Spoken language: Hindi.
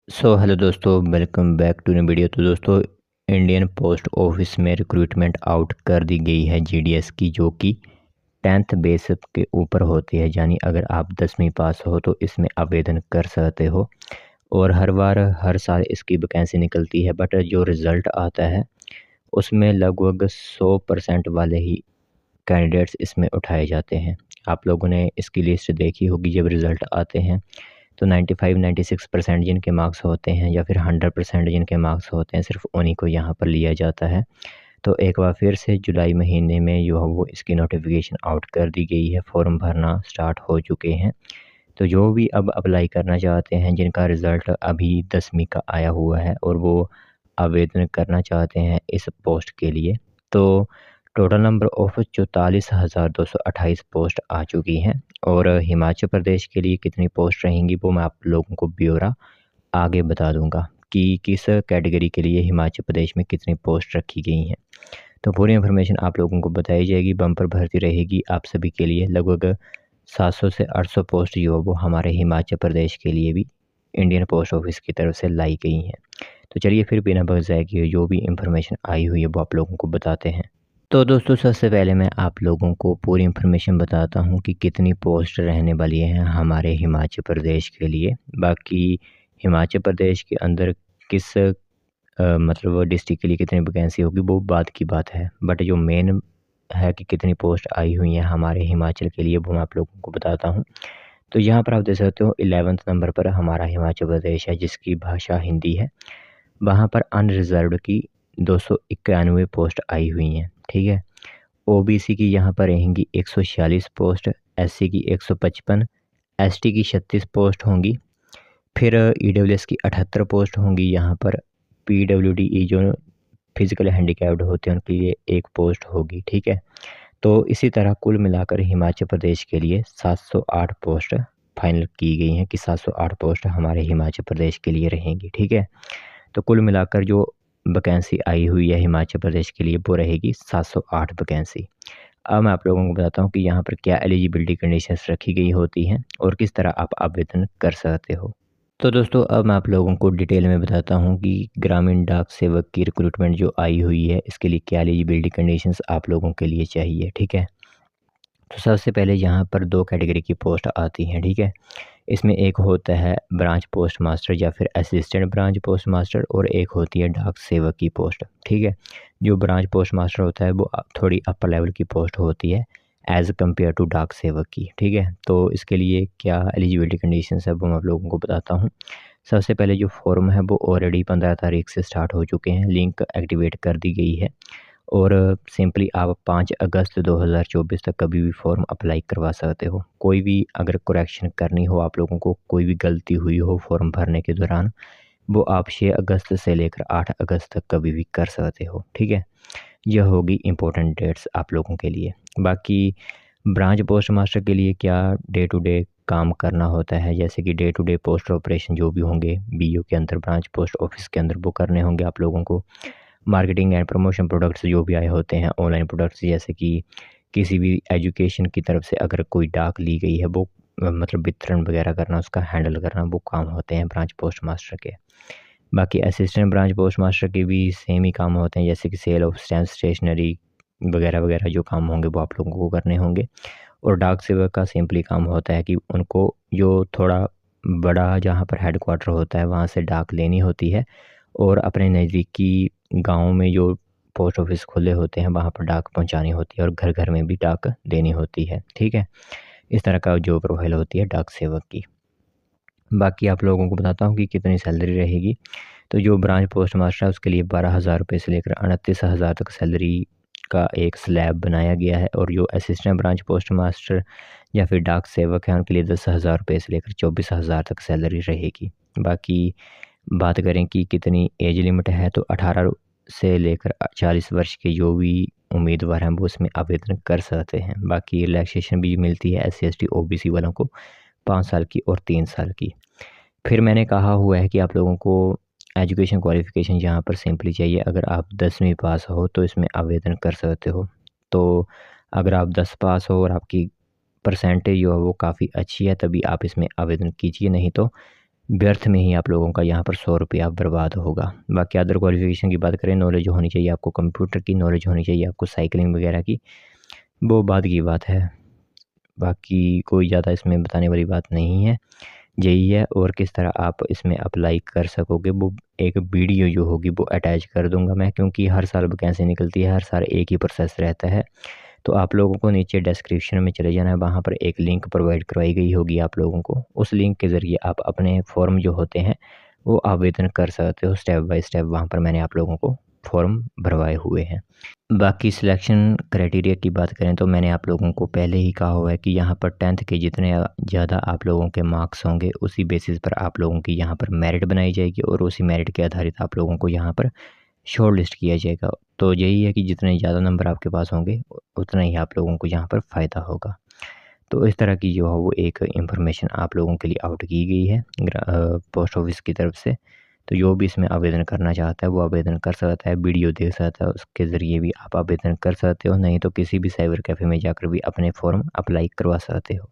हेलो दोस्तों, welcome back to new video. तो दोस्तों, इंडियन पोस्ट ऑफिस में रिक्रूटमेंट आउट कर दी गई है जीडीएस की, जो कि 10th बेस के ऊपर होती है। यानी अगर आप 10वीं पास हो तो इसमें आवेदन कर सकते हो। और हर साल इसकी वैकेंसी निकलती है, बट जो रिज़ल्ट आता है उसमें लगभग 100% वाले ही कैंडिडेट्स इसमें उठाए जाते हैं। आप लोगों ने इसकी लिस्ट देखी होगी। जब रिज़ल्ट आते हैं तो 95-96% जिनके मार्क्स होते हैं या फिर 100% जिनके मार्क्स होते हैं, सिर्फ उन्हीं को यहाँ पर लिया जाता है। तो एक बार फिर से जुलाई महीने में जो है वो इसकी नोटिफिकेशन आउट कर दी गई है। फॉर्म भरना स्टार्ट हो चुके हैं। तो जो भी अब अप्लाई करना चाहते हैं, जिनका रिज़ल्ट अभी 10वीं का आया हुआ है और वो आवेदन करना चाहते हैं इस पोस्ट के लिए, तो टोटल नंबर ऑफ 44,228 पोस्ट आ चुकी हैं। और हिमाचल प्रदेश के लिए कितनी पोस्ट रहेंगी वो मैं आप लोगों को ब्यौरा आगे बता दूंगा कि किस कैटेगरी के लिए हिमाचल प्रदेश में कितनी पोस्ट रखी गई हैं। तो पूरी इन्फॉर्मेशन आप लोगों को बताई जाएगी। बम्पर भर्ती रहेगी आप सभी के लिए। लगभग 700 से 800 पोस्ट जो है वो हमारे हिमाचल प्रदेश के लिए भी इंडियन पोस्ट ऑफिस की तरफ से लाई गई हैं। तो चलिए फिर बिना बजाय किए जो भी इंफॉर्मेशन आई हुई है वो आप लोगों को बताते हैं। तो दोस्तों, सबसे पहले मैं आप लोगों को पूरी इन्फॉर्मेशन बताता हूँ कि कितनी पोस्ट रहने वाली हैं हमारे हिमाचल प्रदेश के लिए। बाकी हिमाचल प्रदेश के अंदर किस मतलब डिस्ट्रिक्ट के लिए कितनी वैकेंसी होगी वो बात की बात है, बट जो मेन है कि कितनी पोस्ट आई हुई हैं हमारे हिमाचल के लिए वो मैं आप लोगों को बताता हूँ। तो यहाँ पर आप देख सकते हो 11th नंबर पर हमारा हिमाचल प्रदेश है, जिसकी भाषा हिंदी है। वहाँ पर अनरिजर्व्ड की 291 पोस्ट आई हुई हैं, ठीक है। ओबीसी की यहाँ पर रहेंगी 146 पोस्ट, एससी की 155, एसटी की 36 पोस्ट होंगी। फिर ईडब्ल्यूएस की 78 पोस्ट होंगी यहाँ पर। पीडब्ल्यूडी जो फिजिकल हैंडीकैप्ड होते हैं उनके लिए एक पोस्ट होगी, ठीक है। तो इसी तरह कुल मिलाकर हिमाचल प्रदेश के लिए 708 पोस्ट फाइनल की गई हैं कि 708 पोस्ट हमारे हिमाचल प्रदेश के लिए रहेंगी, ठीक है। तो कुल मिलाकर जो वैकेंसी आई हुई है हिमाचल प्रदेश के लिए वो रहेगी 708 वैकेंसी। अब मैं आप लोगों को बताता हूँ कि यहाँ पर क्या एलिजिबिलिटी कंडीशंस रखी गई होती हैं और किस तरह आप आवेदन कर सकते हो। तो दोस्तों, अब मैं आप लोगों को डिटेल में बताता हूँ कि ग्रामीण डाक सेवक की रिक्रूटमेंट जो आई हुई है इसके लिए क्या एलिजिबिलिटी कंडीशंस आप लोगों के लिए चाहिए, ठीक है। तो सबसे पहले यहाँ पर 2 कैटेगरी की पोस्ट आती हैं, ठीक है। इसमें एक होता है ब्रांच पोस्ट मास्टर या फिर असिस्टेंट ब्रांच पोस्ट मास्टर, और एक होती है डाक सेवक की पोस्ट, ठीक है। जो ब्रांच पोस्ट मास्टर होता है वो थोड़ी अपर लेवल की पोस्ट होती है एज़ कम्पेयर टू डाक सेवक की, ठीक है। तो इसके लिए क्या एलिजिबिलिटी कंडीशंस है वो मैं आप लोगों को बताता हूँ। सबसे पहले जो फॉर्म है वो ऑलरेडी 15 तारीख से स्टार्ट हो चुके हैं, लिंक एक्टिवेट कर दी गई है। और सिंपली आप 5 अगस्त 2024 तक कभी भी फॉर्म अप्लाई करवा सकते हो। कोई भी अगर करेक्शन करनी हो, आप लोगों को कोई भी गलती हुई हो फॉर्म भरने के दौरान, वो आप 6 अगस्त से लेकर 8 अगस्त तक कभी भी कर सकते हो, ठीक है। यह होगी इम्पोर्टेंट डेट्स आप लोगों के लिए। बाकी ब्रांच पोस्ट मास्टर के लिए क्या डे टू डे काम करना होता है, जैसे कि day to day post operation जो भी होंगे बीओ के अंदर, ब्रांच पोस्ट ऑफिस के अंदर, वो करने होंगे आप लोगों को। मार्केटिंग एंड प्रमोशन प्रोडक्ट्स जो भी आए होते हैं ऑनलाइन प्रोडक्ट्स, जैसे कि किसी भी एजुकेशन की तरफ से अगर कोई डाक ली गई है वो मतलब वितरण वगैरह करना, उसका हैंडल करना, वो काम होते हैं ब्रांच पोस्ट मास्टर के। बाकी असिस्टेंट ब्रांच पोस्ट मास्टर के भी सेम ही काम होते हैं, जैसे कि सेल ऑफ स्टैम्प स्टेशनरी वगैरह वगैरह जो काम होंगे वो आप लोगों को करने होंगे। और डाक सेवक का सिंपली काम होता है कि उनको जो थोड़ा बड़ा जहाँ पर हेडक्वार्टर होता है वहाँ से डाक लेनी होती है, और अपने नज़दीकी गाँव में जो पोस्ट ऑफिस खुले होते हैं वहाँ पर डाक पहुँचानी होती है, और घर घर में भी डाक देनी होती है, ठीक है। इस तरह का जो प्रोफाइल होती है डाक सेवक की। बाकी आप लोगों को बताता हूँ कि कितनी सैलरी रहेगी। तो जो ब्रांच पोस्ट मास्टर है उसके लिए 12,000 रुपये से लेकर 29,000 तक सैलरी का एक स्लैब बनाया गया है, और जो असिस्टेंट ब्रांच पोस्ट मास्टर या फिर डाक सेवक हैं उनके लिए 10,000 रुपये से लेकर 24,000 तक सैलरी रहेगी। बाकी बात करें कि कितनी एज लिमिट है, तो 18 से लेकर 40 वर्ष के जो भी उम्मीदवार हैं वो उसमें आवेदन कर सकते हैं। बाकी रिलैक्सेशन भी मिलती है SC ST OBC वालों को 5 साल की और 3 साल की। फिर मैंने कहा हुआ है कि आप लोगों को एजुकेशन क्वालिफ़िकेशन यहाँ पर सिंपली चाहिए। अगर आप 10वीं पास हो तो इसमें आवेदन कर सकते हो। तो अगर आप 10 पास हो और आपकी परसेंटेज जो है वो काफ़ी अच्छी है तभी आप इसमें आवेदन कीजिए, नहीं तो व्यर्थ में ही आप लोगों का यहाँ पर 100 रुपया बर्बाद होगा। बाकी अदर क्वालिफ़िकेशन की बात करें, नॉलेज होनी चाहिए आपको कंप्यूटर की, नॉलेज होनी चाहिए आपको साइकिलिंग वगैरह की, वो बाद की बात है। बाकी कोई ज़्यादा इसमें बताने वाली बात नहीं है, यही है। और किस तरह आप इसमें अप्लाई कर सकोगे वो एक वीडियो जो होगी वो अटैच कर दूंगा मैं, क्योंकि हर साल वैकेंसी निकलती है, हर साल एक ही प्रोसेस रहता है। तो आप लोगों को नीचे डिस्क्रिप्शन में चले जाना है, वहाँ पर एक लिंक प्रोवाइड करवाई गई होगी आप लोगों को। उस लिंक के ज़रिए आप अपने फॉर्म जो होते हैं वो आवेदन कर सकते हो स्टेप बाय स्टेप। वहाँ पर मैंने आप लोगों को फॉर्म भरवाए हुए हैं। बाकी सिलेक्शन क्राइटेरिया की बात करें तो मैंने आप लोगों को पहले ही कहा हुआ है कि यहाँ पर 10th के जितने ज़्यादा आप लोगों के मार्क्स होंगे उसी बेसिस पर आप लोगों की यहाँ पर मेरिट बनाई जाएगी और उसी मेरिट के आधारित आप लोगों को यहाँ पर शॉर्ट लिस्ट किया जाएगा। तो यही है कि जितने ज़्यादा नंबर आपके पास होंगे उतना ही आप लोगों को यहाँ पर फ़ायदा होगा। तो इस तरह की जो है वो एक इन्फॉर्मेशन आप लोगों के लिए आउट की गई है पोस्ट ऑफिस की तरफ से। तो जो भी इसमें आवेदन करना चाहता है वो आवेदन कर सकता है, वीडियो देख सकता है, उसके ज़रिए भी आप आवेदन कर सकते हो, नहीं तो किसी भी साइबर कैफ़े में जाकर भी अपने फॉर्म अप्लाई करवा सकते हो।